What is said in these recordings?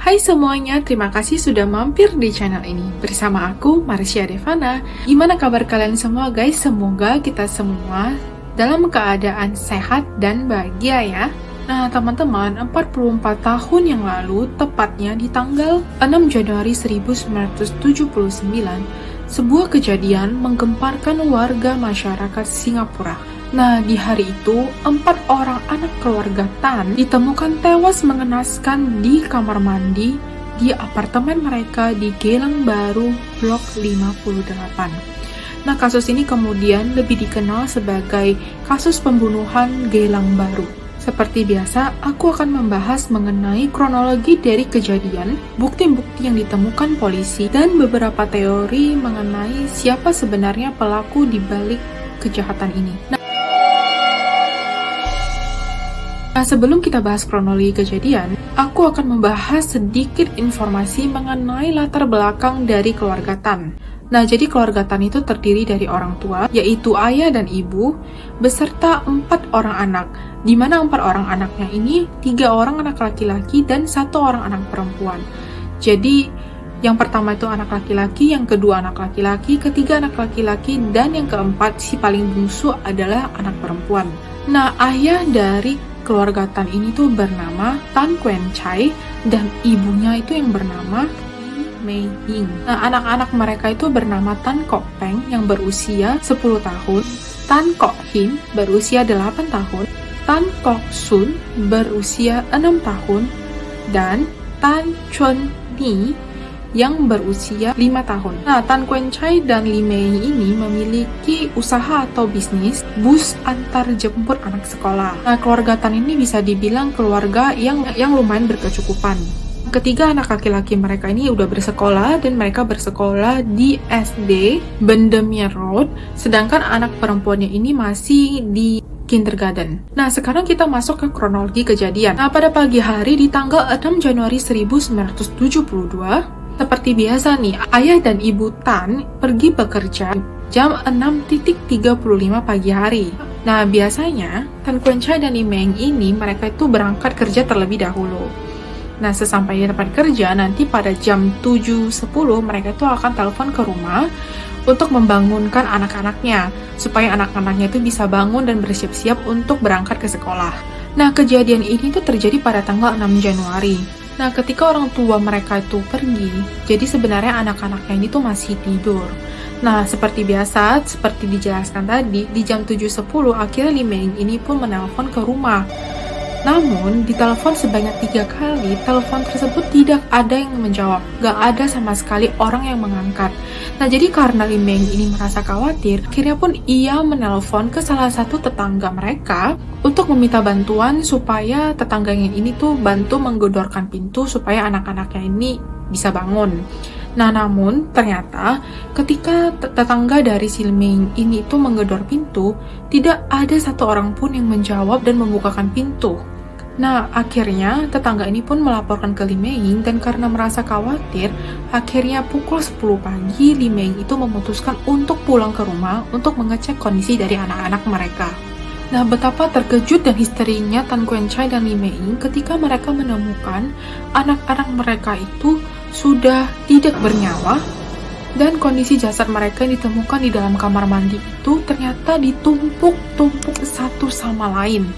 Hai semuanya, terima kasih sudah mampir di channel ini. Bersama aku, Marsha Devana. Gimana kabar kalian semua guys? Semoga kita semua dalam keadaan sehat dan bahagia ya. Nah teman-teman, 44 tahun yang lalu, tepatnya di tanggal 6 Januari 1979, sebuah kejadian menggemparkan warga masyarakat Singapura. Nah, di hari itu, 4 orang anak keluarga Tan ditemukan tewas mengenaskan di kamar mandi di apartemen mereka di Geylang Bahru, Blok 58. Nah, kasus ini kemudian lebih dikenal sebagai kasus pembunuhan Geylang Bahru. Seperti biasa, aku akan membahas mengenai kronologi dari kejadian, bukti-bukti yang ditemukan polisi, dan beberapa teori mengenai siapa sebenarnya pelaku di balik kejahatan ini. Nah, sebelum kita bahas kronologi kejadian, aku akan membahas sedikit informasi mengenai latar belakang dari keluarga Tan. Nah, jadi keluarga Tan itu terdiri dari orang tua, yaitu ayah dan ibu, beserta 4 orang anak, di mana 4 orang anaknya ini 3 orang anak laki-laki dan 1 orang anak perempuan. Jadi, yang pertama itu anak laki-laki, yang kedua anak laki-laki, ketiga anak laki-laki, dan yang keempat si paling bungsu adalah anak perempuan. Nah, ayah dari keluarga Tan ini tuh bernama Tan Kuen Chai dan ibunya itu yang bernama Mei Ying. Nah, anak-anak mereka itu bernama Tan Kok Peng yang berusia 10 tahun, Tan Kok Hin berusia 8 tahun, Tan Kok Sun berusia 6 tahun, dan Tan Chun Ni yang berusia 5 tahun. Nah, Tan Kuen Chai dan Li Mei ini memiliki usaha atau bisnis bus antar jemput anak sekolah. Nah, keluarga Tan ini bisa dibilang keluarga yang lumayan berkecukupan. Ketiga anak laki-laki mereka ini udah bersekolah dan mereka bersekolah di SD Bendemeer Road, sedangkan anak perempuannya ini masih di kindergarten. Nah, sekarang kita masuk ke kronologi kejadian. Nah, pada pagi hari di tanggal 6 Januari 1972, seperti biasa nih, ayah dan ibu Tan pergi bekerja jam 6.35 pagi hari. Nah, biasanya Tan Kuen Chai dan Li Mei ini mereka itu berangkat kerja terlebih dahulu. Nah, sesampai di tempat kerja, nanti pada jam 7.10 mereka itu akan telepon ke rumah untuk membangunkan anak-anaknya, supaya anak-anaknya itu bisa bangun dan bersiap-siap untuk berangkat ke sekolah. Nah, kejadian ini tuh terjadi pada tanggal 6 Januari. Nah, ketika orang tua mereka itu pergi, jadi sebenarnya anak-anaknya ini tuh masih tidur. Nah, seperti biasa, seperti dijelaskan tadi, di jam 7.10 akhirnya Li Mei ini pun menelpon ke rumah. Namun, ditelepon sebanyak 3 kali, telepon tersebut tidak ada yang menjawab. Gak ada sama sekali orang yang mengangkat. Nah, jadi karena Li Mei ini merasa khawatir, akhirnya pun ia menelpon ke salah satu tetangga mereka untuk meminta bantuan supaya tetangganya ini tuh bantu menggedorkan pintu supaya anak-anaknya ini bisa bangun. Nah, namun ternyata ketika tetangga dari si Li Mei ini tuh menggedor pintu, tidak ada satu orang pun yang menjawab dan membukakan pintu. Nah, akhirnya tetangga ini pun melaporkan ke Li Mei, dan karena merasa khawatir, akhirnya pukul 10 pagi Li Mei itu memutuskan untuk pulang ke rumah untuk mengecek kondisi dari anak-anak mereka. Nah, betapa terkejut dan histerinya Tan Kuen Chai dan Li Mei ketika mereka menemukan anak-anak mereka itu sudah tidak bernyawa, dan kondisi jasad mereka yang ditemukan di dalam kamar mandi itu ternyata ditumpuk-tumpuk satu sama lain.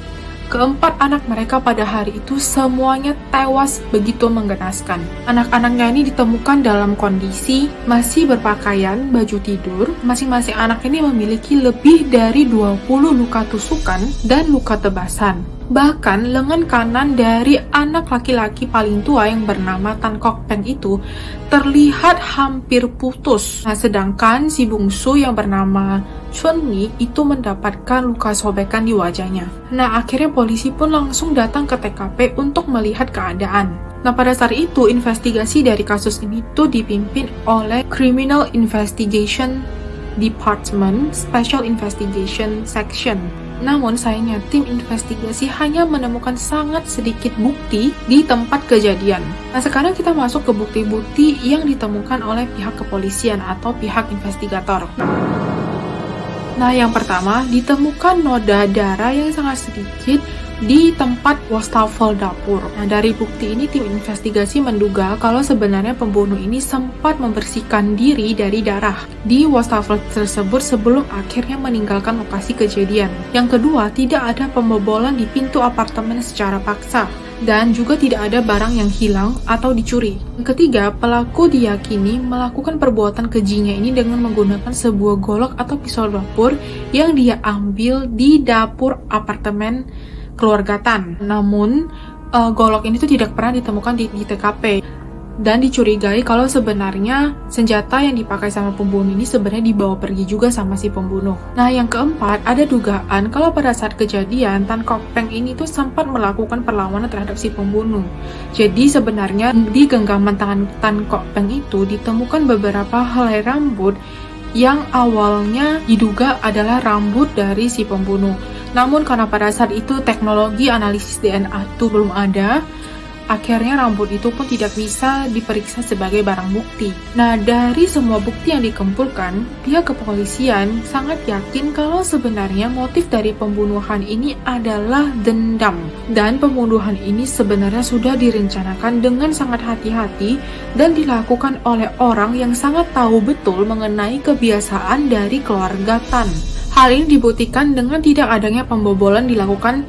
Keempat anak mereka pada hari itu semuanya tewas begitu menggenaskan. Anak-anaknya ini ditemukan dalam kondisi masih berpakaian baju tidur. Masing-masing anak ini memiliki lebih dari 20 luka tusukan dan luka tebasan. Bahkan lengan kanan dari anak laki-laki paling tua yang bernama Tan Kok Peng itu terlihat hampir putus. Nah, sedangkan si bungsu yang bernama Chun Ni itu mendapatkan luka sobekan di wajahnya. Nah, akhirnya polisi pun langsung datang ke TKP untuk melihat keadaan. Nah, pada saat itu investigasi dari kasus ini tuh dipimpin oleh Criminal Investigation Department Special Investigation Section. Namun sayangnya tim investigasi hanya menemukan sangat sedikit bukti di tempat kejadian. Nah, sekarang kita masuk ke bukti-bukti yang ditemukan oleh pihak kepolisian atau pihak investigator. Nah, yang pertama, ditemukan noda darah yang sangat sedikit di tempat wastafel dapur. Nah, dari bukti ini tim investigasi menduga kalau sebenarnya pembunuh ini sempat membersihkan diri dari darah di wastafel tersebut sebelum akhirnya meninggalkan lokasi kejadian. Yang kedua, tidak ada pembobolan di pintu apartemen secara paksa, dan juga tidak ada barang yang hilang atau dicuri. Yang ketiga, pelaku diyakini melakukan perbuatan kejinya ini dengan menggunakan sebuah golok atau pisau dapur yang dia ambil di dapur apartemen keluarga Tan. Namun, golok ini tuh tidak pernah ditemukan di TKP. Dan dicurigai kalau sebenarnya senjata yang dipakai sama pembunuh ini sebenarnya dibawa pergi juga sama si pembunuh. Nah, yang keempat, ada dugaan kalau pada saat kejadian, Tan Kok Peng ini tuh sempat melakukan perlawanan terhadap si pembunuh. Jadi sebenarnya di genggaman tangan Tan Kok Peng itu ditemukan beberapa helai rambut yang awalnya diduga adalah rambut dari si pembunuh. Namun karena pada saat itu teknologi analisis DNA itu belum ada, akhirnya rambut itu pun tidak bisa diperiksa sebagai barang bukti. Nah, dari semua bukti yang dikumpulkan, pihak kepolisian sangat yakin kalau sebenarnya motif dari pembunuhan ini adalah dendam. Dan pembunuhan ini sebenarnya sudah direncanakan dengan sangat hati-hati dan dilakukan oleh orang yang sangat tahu betul mengenai kebiasaan dari keluarga Tan. Hal ini dibuktikan dengan tidak adanya pembobolan dilakukan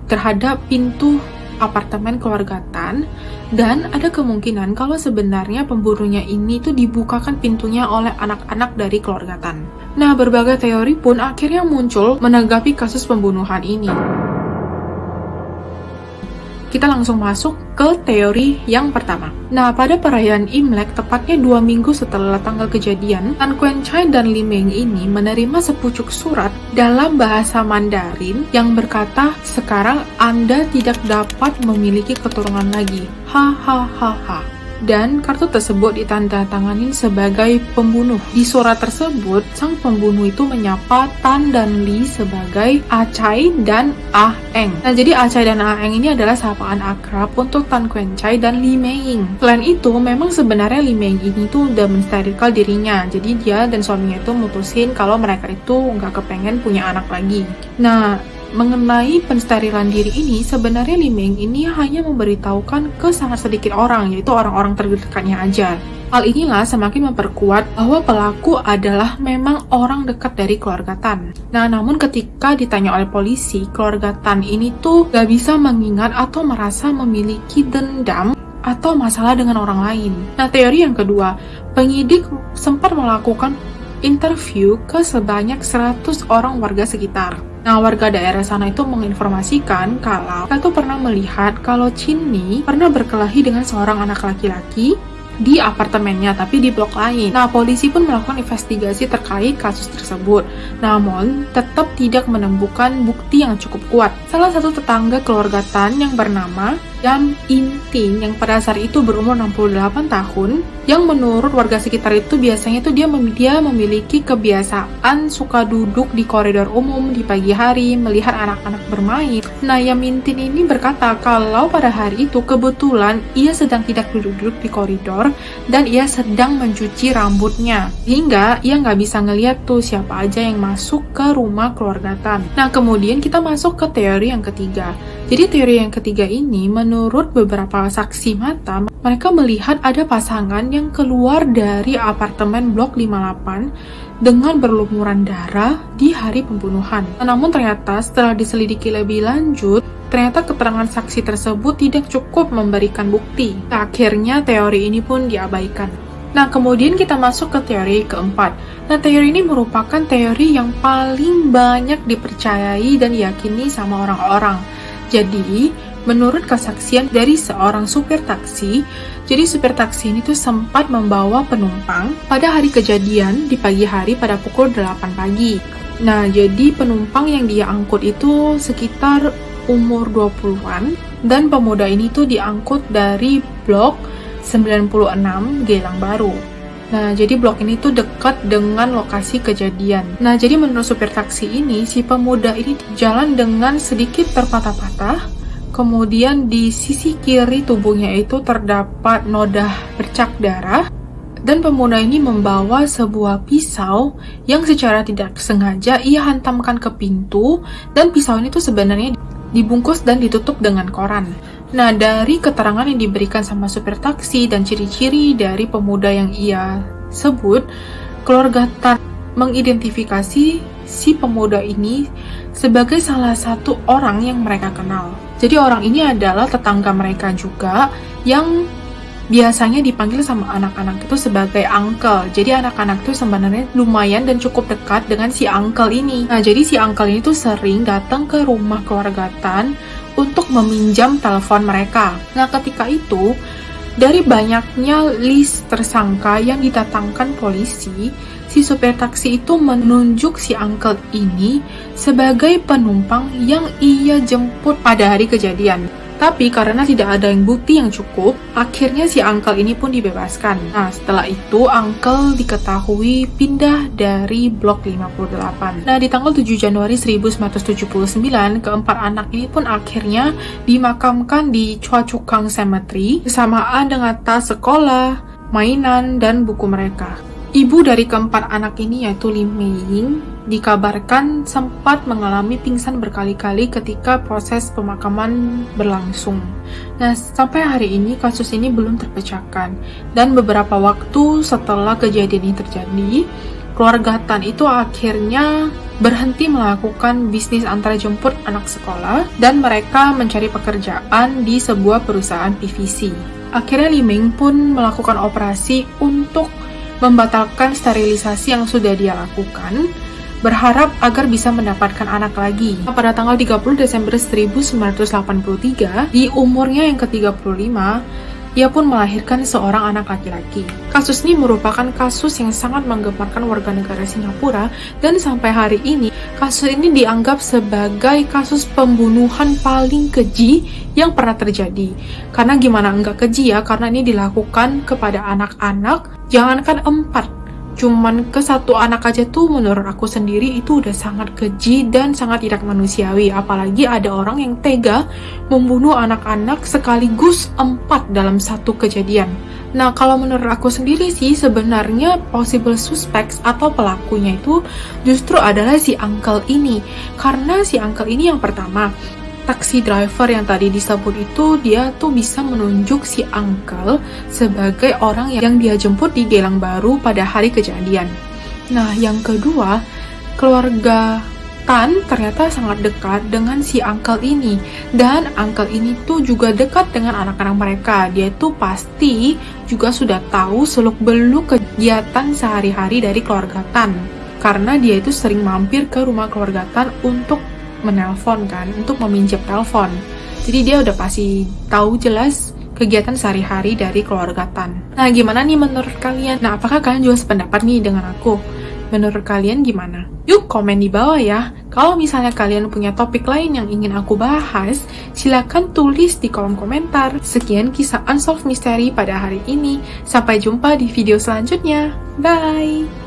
terhadap pintu apartemen keluarga Tan, dan ada kemungkinan kalau sebenarnya pembunuhnya ini tuh dibukakan pintunya oleh anak-anak dari keluarga Tan. Nah, berbagai teori pun akhirnya muncul menanggapi kasus pembunuhan ini. Kita langsung masuk ke teori yang pertama. Nah, pada perayaan Imlek, tepatnya 2 minggu setelah tanggal kejadian, Tan Kuan Chai dan Li Meng ini menerima sepucuk surat dalam bahasa Mandarin yang berkata, "Sekarang Anda tidak dapat memiliki keturunan lagi. Hahaha." Dan kartu tersebut ditandatanganin sebagai pembunuh. Di surat tersebut, sang pembunuh itu menyapa Tan dan Li sebagai Ah Chai dan Ah Eng. Nah, jadi Ah Chai dan Ah Eng ini adalah sapaan akrab untuk Tan Kuan Chai dan Li Meng. Selain itu, memang sebenarnya Li Meng ini tuh udah mensterilkan dirinya. Jadi dia dan suaminya itu mutusin kalau mereka itu nggak kepengen punya anak lagi. Nah, mengenai pensterilan diri ini, sebenarnya Li Meng ini hanya memberitahukan ke sangat sedikit orang, yaitu orang-orang terdekatnya aja. Hal inilah semakin memperkuat bahwa pelaku adalah memang orang dekat dari keluarga Tan. Nah, namun ketika ditanya oleh polisi, keluarga Tan ini tuh gak bisa mengingat atau merasa memiliki dendam atau masalah dengan orang lain. Nah, teori yang kedua, penyidik sempat melakukan interview ke sebanyak 100 orang warga sekitar. Nah, warga daerah sana itu menginformasikan kalau mereka tuh pernah melihat kalau Chin Ni pernah berkelahi dengan seorang anak laki-laki di apartemennya, tapi di blok lain. Nah, polisi pun melakukan investigasi terkait kasus tersebut, namun tetap tidak menemukan bukti yang cukup kuat. Salah satu tetangga keluarga Tan yang bernama Yam In Ting yang pada saat itu berumur 68 tahun, yang menurut warga sekitar itu biasanya itu dia memiliki kebiasaan suka duduk di koridor umum di pagi hari melihat anak-anak bermain. Nah, Yam In Ting ini berkata kalau pada hari itu kebetulan ia sedang tidak duduk-duduk di koridor dan ia sedang mencuci rambutnya, hingga ia nggak bisa ngeliat tuh siapa aja yang masuk ke rumah keluarga Tan. Nah, kemudian kita masuk ke teori yang ketiga. Jadi teori yang ketiga ini, menurut beberapa saksi mata, mereka melihat ada pasangan yang keluar dari apartemen blok 58 dengan berlumuran darah di hari pembunuhan. Namun ternyata setelah diselidiki lebih lanjut, ternyata keterangan saksi tersebut tidak cukup memberikan bukti. Akhirnya teori ini pun diabaikan. Nah, kemudian kita masuk ke teori keempat. Nah, teori ini merupakan teori yang paling banyak dipercayai dan diyakini sama orang-orang. Jadi, menurut kesaksian dari seorang supir taksi, jadi supir taksi ini tuh sempat membawa penumpang pada hari kejadian di pagi hari pada pukul 8 pagi. Nah, jadi penumpang yang dia angkut itu sekitar umur 20-an, dan pemuda ini tuh diangkut dari blok 96 Gelang Baru. Nah, jadi blok ini tuh dekat dengan lokasi kejadian. Nah, jadi menurut supir taksi ini, si pemuda ini jalan dengan sedikit terpatah-patah. Kemudian di sisi kiri tubuhnya itu terdapat noda bercak darah. Dan pemuda ini membawa sebuah pisau yang secara tidak sengaja ia hantamkan ke pintu. Dan pisau ini tuh sebenarnya dibungkus dan ditutup dengan koran. Nah, dari keterangan yang diberikan sama supir taksi dan ciri-ciri dari pemuda yang ia sebut, keluarga Tan mengidentifikasi si pemuda ini sebagai salah satu orang yang mereka kenal. Jadi orang ini adalah tetangga mereka juga yang biasanya dipanggil sama anak-anak itu sebagai uncle. Jadi anak-anak itu sebenarnya lumayan dan cukup dekat dengan si uncle ini. Nah, jadi si uncle ini tuh sering datang ke rumah keluarga Tan untuk meminjam telepon mereka. Nah, ketika itu, dari banyaknya list tersangka yang didatangkan polisi, si supir taksi itu menunjuk si uncle ini sebagai penumpang yang ia jemput pada hari kejadian. Tapi karena tidak ada bukti yang cukup, akhirnya si uncle ini pun dibebaskan. Nah, setelah itu uncle diketahui pindah dari blok 58. Nah, di tanggal 7 Januari 1979, keempat anak ini pun akhirnya dimakamkan di Chua Chu Kang Cemetery bersamaan dengan tas sekolah, mainan, dan buku mereka. Ibu dari keempat anak ini yaitu Lim Mei Ying dikabarkan sempat mengalami pingsan berkali-kali ketika proses pemakaman berlangsung. Nah, sampai hari ini kasus ini belum terpecahkan. Dan beberapa waktu setelah kejadian ini terjadi, keluarga Tan itu akhirnya berhenti melakukan bisnis antar jemput anak sekolah dan mereka mencari pekerjaan di sebuah perusahaan PVC. Akhirnya Li Ming pun melakukan operasi untuk membatalkan sterilisasi yang sudah dia lakukan, berharap agar bisa mendapatkan anak lagi. Pada tanggal 30 Desember 1983, di umurnya yang ke-35, ia pun melahirkan seorang anak laki-laki. Kasus ini merupakan kasus yang sangat menggemparkan warga negara Singapura, dan sampai hari ini, kasus ini dianggap sebagai kasus pembunuhan paling keji yang pernah terjadi. Karena gimana enggak keji ya, karena ini dilakukan kepada anak-anak, jangankan 4, cuman ke 1 anak aja tuh menurut aku sendiri itu udah sangat keji dan sangat tidak manusiawi. Apalagi ada orang yang tega membunuh anak-anak sekaligus 4 dalam satu kejadian. Nah, kalau menurut aku sendiri sih sebenarnya possible suspects atau pelakunya itu justru adalah si uncle ini. Karena si uncle ini yang pertama, taksi driver yang tadi disebut itu dia tuh bisa menunjuk si uncle sebagai orang yang dia jemput di Geylang Baru pada hari kejadian. Nah, yang kedua, keluarga Tan ternyata sangat dekat dengan si uncle ini, dan uncle ini tuh juga dekat dengan anak-anak mereka. Dia tuh pasti juga sudah tahu seluk-beluk kegiatan sehari-hari dari keluarga Tan, karena dia itu sering mampir ke rumah keluarga Tan untuk menelpon kan, untuk meminjam telepon. Jadi dia udah pasti tahu jelas kegiatan sehari-hari dari keluarga Tan. Nah, gimana nih menurut kalian? Nah, apakah kalian juga sependapat nih dengan aku? Menurut kalian gimana? Yuk komen di bawah ya. Kalau misalnya kalian punya topik lain yang ingin aku bahas, silakan tulis di kolom komentar. Sekian kisah Unsolved Mystery pada hari ini. Sampai jumpa di video selanjutnya. Bye!